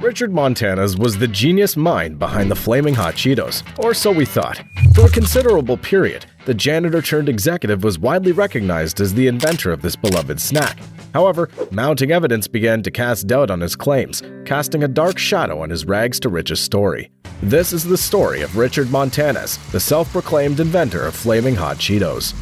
Richard Montañez was the genius mind behind the flaming hot Cheetos, or so we thought. For a considerable period, the janitor turned executive was widely recognized as the inventor of this beloved snack. However, mounting evidence began to cast doubt on his claims, casting a dark shadow on his rags-to-riches story. This is the story of Richard Montañez, the self-proclaimed inventor of flaming hot Cheetos.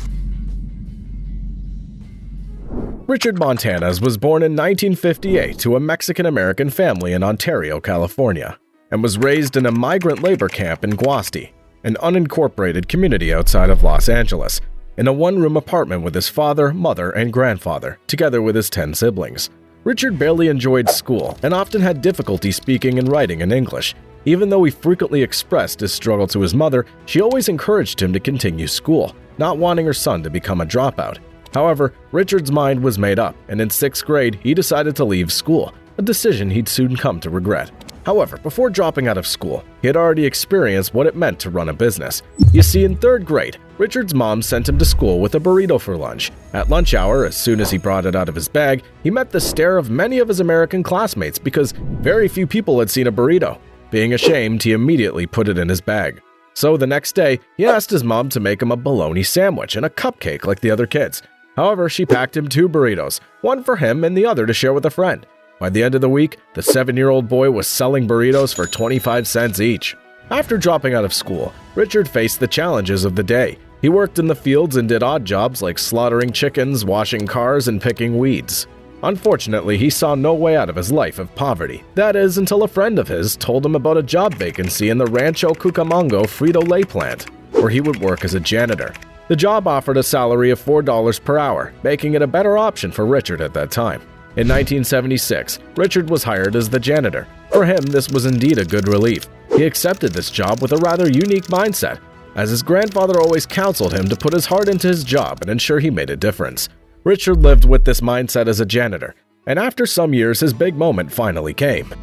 Richard Montañez was born in 1958 to a Mexican-American family in Ontario, California, and was raised in a migrant labor camp in Guasti, an unincorporated community outside of Los Angeles, in a one-room apartment with his father, mother, and grandfather, together with his 10 siblings. Richard barely enjoyed school and often had difficulty speaking and writing in English. Even though he frequently expressed his struggle to his mother, she always encouraged him to continue school, not wanting her son to become a dropout. However, Richard's mind was made up, and in 6th grade, he decided to leave school, a decision he'd soon come to regret. However, before dropping out of school, he had already experienced what it meant to run a business. You see, in 3rd grade, Richard's mom sent him to school with a burrito for lunch. At lunch hour, as soon as he brought it out of his bag, he met the stare of many of his American classmates because very few people had seen a burrito. Being ashamed, he immediately put it in his bag. So the next day, he asked his mom to make him a bologna sandwich and a cupcake like the other kids. However, she packed him 2 burritos, one for him and the other to share with a friend. By the end of the week, the 7-year-old boy was selling burritos for 25 cents each. After dropping out of school, Richard faced the challenges of the day. He worked in the fields and did odd jobs like slaughtering chickens, washing cars, and picking weeds. Unfortunately, he saw no way out of his life of poverty. That is, until a friend of his told him about a job vacancy in the Rancho Cucamonga Frito-Lay plant, where he would work as a janitor. The job offered a salary of $4 per hour, making it a better option for Richard at that time. In 1976, Richard was hired as the janitor. For him, this was indeed a good relief. He accepted this job with a rather unique mindset, as his grandfather always counseled him to put his heart into his job and ensure he made a difference. Richard lived with this mindset as a janitor, and after some years, his big moment finally came.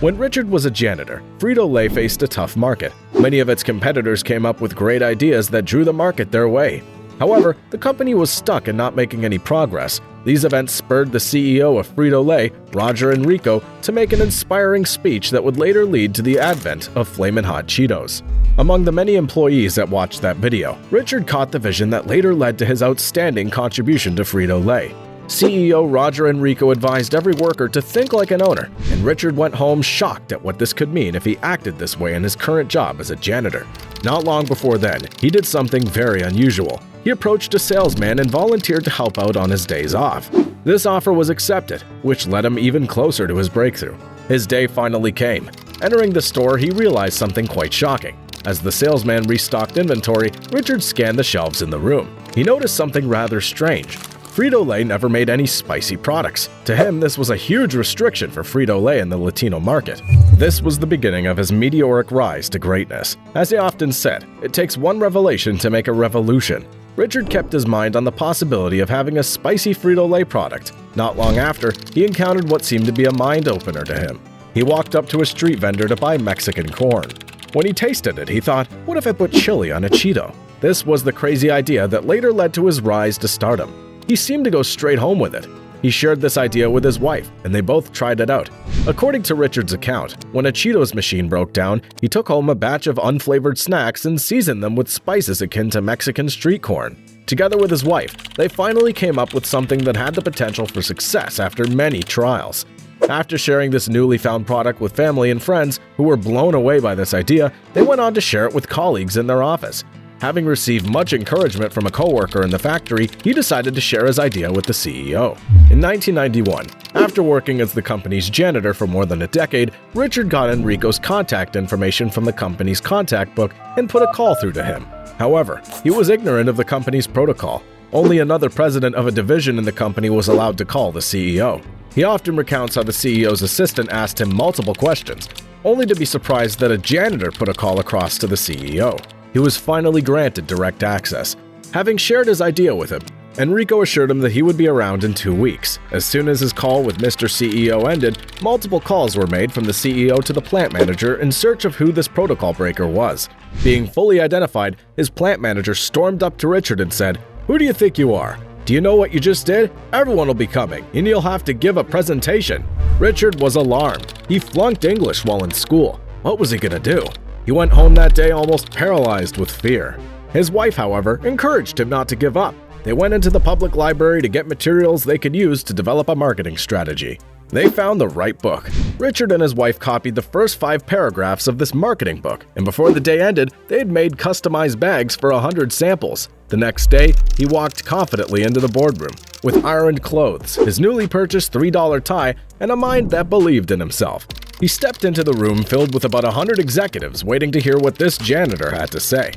When Richard was a janitor, Frito-Lay faced a tough market. Many of its competitors came up with great ideas that drew the market their way. However, the company was stuck and not making any progress. These events spurred the CEO of Frito-Lay, Roger Enrico, to make an inspiring speech that would later lead to the advent of Flamin' Hot Cheetos. Among the many employees that watched that video, Richard caught the vision that later led to his outstanding contribution to Frito-Lay. CEO Roger Enrico advised every worker to think like an owner, and Richard went home shocked at what this could mean if he acted this way in his current job as a janitor. Not long before then, he did something very unusual. He approached a salesman and volunteered to help out on his days off. This offer was accepted, which led him even closer to his breakthrough. His day finally came. Entering the store, he realized something quite shocking. As the salesman restocked inventory, Richard scanned the shelves in the room. He noticed something rather strange. Frito-Lay never made any spicy products. To him, this was a huge restriction for Frito-Lay in the Latino market. This was the beginning of his meteoric rise to greatness. As he often said, it takes one revelation to make a revolution. Richard kept his mind on the possibility of having a spicy Frito-Lay product. Not long after, he encountered what seemed to be a mind-opener to him. He walked up to a street vendor to buy Mexican corn. When he tasted it, he thought, what if I put chili on a Cheeto? This was the crazy idea that later led to his rise to stardom. He seemed to go straight home with it. He shared this idea with his wife, and they both tried it out. According to Richard's account, when a Cheetos machine broke down, he took home a batch of unflavored snacks and seasoned them with spices akin to Mexican street corn. Together with his wife, they finally came up with something that had the potential for success after many trials. After sharing this newly found product with family and friends who were blown away by this idea, they went on to share it with colleagues in their office. Having received much encouragement from a coworker in the factory, he decided to share his idea with the CEO. In 1991, after working as the company's janitor for more than a decade, Richard got Enrico's contact information from the company's contact book and put a call through to him. However, he was ignorant of the company's protocol. Only another president of a division in the company was allowed to call the CEO. He often recounts how the CEO's assistant asked him multiple questions, only to be surprised that a janitor put a call across to the CEO. He was finally granted direct access. Having shared his idea with him, Enrico assured him that he would be around in 2 weeks. As soon as his call with Mr. CEO ended, multiple calls were made from the CEO to the plant manager in search of who this protocol breaker was. Being fully identified, his plant manager stormed up to Richard and said, "Who do you think you are? "Do you know what you just did? Everyone will be coming, and you'll have to give a presentation." Richard was alarmed. He flunked English while in school. What was he gonna do? He went home that day almost paralyzed with fear. His wife, however, encouraged him not to give up. They went into the public library to get materials they could use to develop a marketing strategy. They found the right book. Richard and his wife copied the first 5 paragraphs of this marketing book, and before the day ended, they had made customized bags for 100 samples. The next day, he walked confidently into the boardroom with ironed clothes, his newly purchased $3 tie, and a mind that believed in himself. He stepped into the room filled with about 100 executives waiting to hear what this janitor had to say.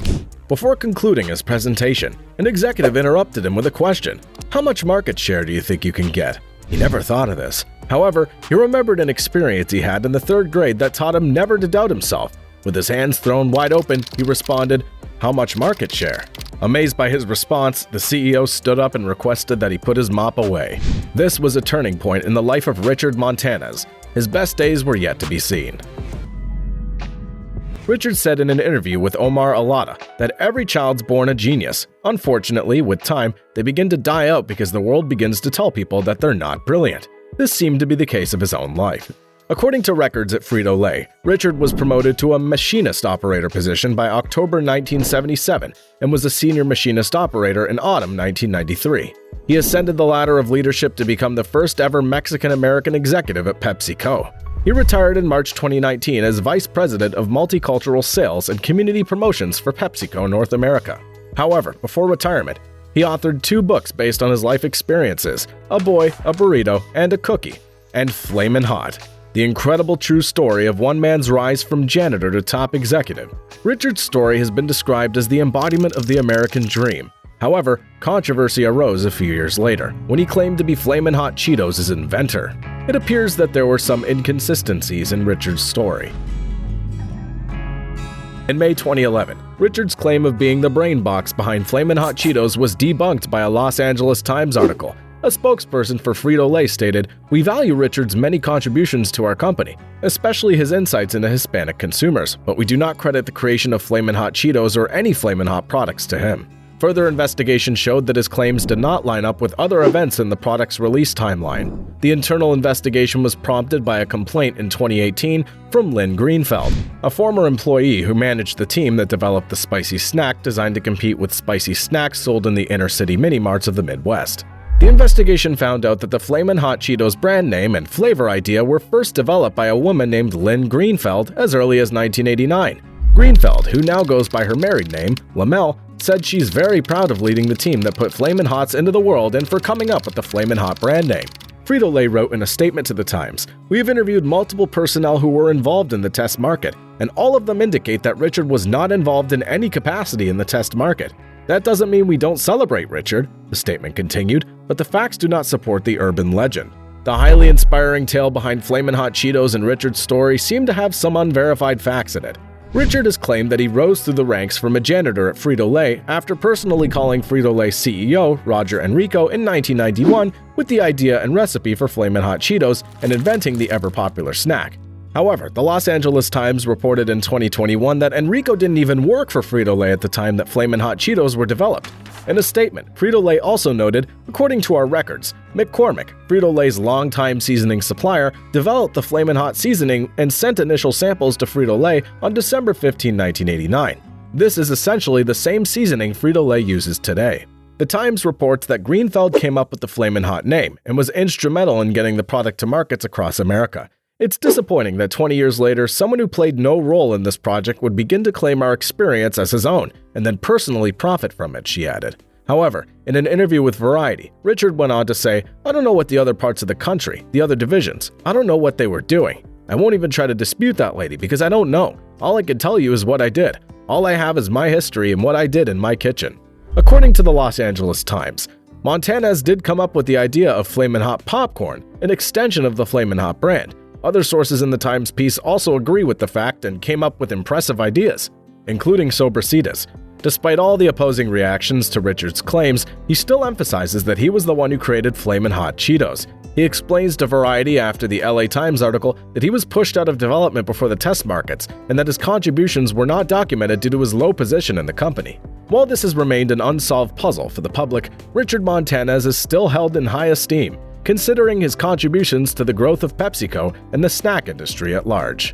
Before concluding his presentation, an executive interrupted him with a question. "How much market share do you think you can get?" He never thought of this. However, he remembered an experience he had in the 3rd grade that taught him never to doubt himself. With his hands thrown wide open, he responded, "How much market share?" Amazed by his response, the CEO stood up and requested that he put his mop away. This was a turning point in the life of Richard Montañez. His best days were yet to be seen. Richard said in an interview with Omar Alada that every child's born a genius. Unfortunately, with time, they begin to die out because the world begins to tell people that they're not brilliant. This seemed to be the case of his own life. According to records at Frito-Lay, Richard was promoted to a machinist operator position by October 1977 and was a senior machinist operator in autumn 1993. He ascended the ladder of leadership to become the first ever Mexican-American executive at PepsiCo. He retired in March 2019 as Vice President of Multicultural Sales and Community Promotions for PepsiCo North America. However, before retirement, he authored 2 books based on his life experiences, A Boy, a Burrito, and a Cookie, and Flamin' Hot, the incredible true story of one man's rise from janitor to top executive. Richard's story has been described as the embodiment of the American dream. However, controversy arose a few years later, when he claimed to be Flamin' Hot Cheetos' inventor. It appears that there were some inconsistencies in Richard's story. In May 2011, Richard's claim of being the brain box behind Flamin' Hot Cheetos was debunked by a Los Angeles Times article. A spokesperson for Frito-Lay stated, "We value Richard's many contributions to our company, especially his insights into Hispanic consumers, but we do not credit the creation of Flamin' Hot Cheetos or any Flamin' Hot products to him." Further investigation showed that his claims did not line up with other events in the product's release timeline. The internal investigation was prompted by a complaint in 2018 from Lynn Greenfeld, a former employee who managed the team that developed the spicy snack designed to compete with spicy snacks sold in the inner-city mini-marts of the Midwest. The investigation found out that the Flamin' Hot Cheetos brand name and flavor idea were first developed by a woman named Lynn Greenfeld as early as 1989. Greenfeld, who now goes by her married name, Lamel, said she's very proud of leading the team that put Flamin' Hots into the world and for coming up with the Flamin' Hot brand name. Frito-Lay wrote in a statement to the Times, "We have interviewed multiple personnel who were involved in the test market, and all of them indicate that Richard was not involved in any capacity in the test market. That doesn't mean we don't celebrate Richard," the statement continued, "but the facts do not support the urban legend." The highly inspiring tale behind Flamin' Hot Cheetos and Richard's story seemed to have some unverified facts in it. Richard has claimed that he rose through the ranks from a janitor at Frito-Lay after personally calling Frito-Lay CEO Roger Enrico in 1991 with the idea and recipe for Flamin' Hot Cheetos and inventing the ever-popular snack. However, the Los Angeles Times reported in 2021 that Enrico didn't even work for Frito-Lay at the time that Flamin' Hot Cheetos were developed. In a statement, Frito-Lay also noted, "According to our records, McCormick, Frito-Lay's longtime seasoning supplier, developed the Flamin' Hot seasoning and sent initial samples to Frito-Lay on December 15, 1989. This is essentially the same seasoning Frito-Lay uses today." The Times reports that Greenfeld came up with the Flamin' Hot name and was instrumental in getting the product to markets across America. It's disappointing that 20 years later, someone who played no role in this project would begin to claim our experience as his own, and then personally profit from it, she added. However, in an interview with Variety, Richard went on to say, "I don't know what the other parts of the country, the other divisions, I don't know what they were doing. I won't even try to dispute that lady because I don't know. All I can tell you is what I did. All I have is my history and what I did in my kitchen." According to the Los Angeles Times, Montañez did come up with the idea of Flamin' Hot popcorn, an extension of the Flamin' Hot brand. Other sources in the Times piece also agree with the fact and came up with impressive ideas, including Sobrecitas. Despite all the opposing reactions to Richard's claims, he still emphasizes that he was the one who created Flamin' Hot Cheetos. He explains to Variety after the LA Times article that he was pushed out of development before the test markets and that his contributions were not documented due to his low position in the company. While this has remained an unsolved puzzle for the public, Richard Montañez is still held in high esteem, considering his contributions to the growth of PepsiCo and the snack industry at large.